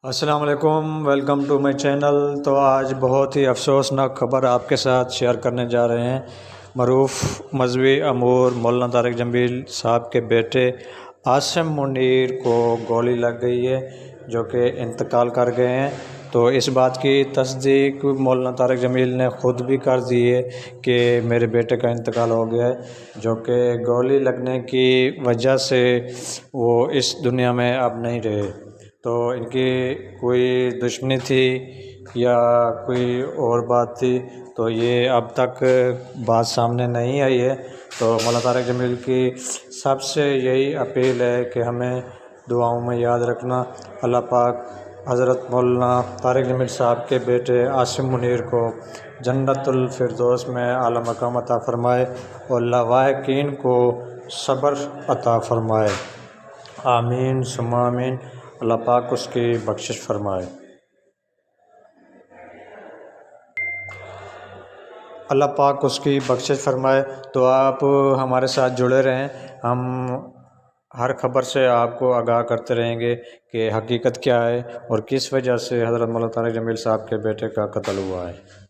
السلام علیکم، welcome to my channel. تو آج بہت ہی افسوسناک خبر آپ کے ساتھ شیئر کرنے جا رہے ہیں۔ معروف مذہبی امور مولانا طارق جمیل صاحب کے بیٹے عاصم منیر کو گولی لگ گئی ہے، جو کہ انتقال کر گئے ہیں۔ تو اس بات کی تصدیق مولانا طارق جمیل نے خود بھی کر دی ہے کہ میرے بیٹے کا انتقال ہو گیا ہے، جو کہ گولی لگنے کی وجہ سے وہ اس دنیا میں اب نہیں رہے۔ تو ان کی کوئی دشمنی تھی یا کوئی اور بات تھی، تو یہ اب تک بات سامنے نہیں آئی ہے۔ تو مولانا طارق جمیل کی سب سے یہی اپیل ہے کہ ہمیں دعاؤں میں یاد رکھنا۔ اللہ پاک حضرت مولانا طارق جمیل صاحب کے بیٹے عاصم منیر کو جنت الفردوس میں اعلیٰ مقام عطا فرمائے اور لواحقین کو صبر عطا فرمائے۔ آمین ثم آمین۔ اللہ پاک اس کی بخشش فرمائے۔ اللہ پاک اس کی بخشش فرمائے۔ تو آپ ہمارے ساتھ جڑے رہیں، ہم ہر خبر سے آپ کو آگاہ کرتے رہیں گے کہ حقیقت کیا ہے اور کس وجہ سے حضرت مولانا طارق جمیل صاحب کے بیٹے کا قتل ہوا ہے۔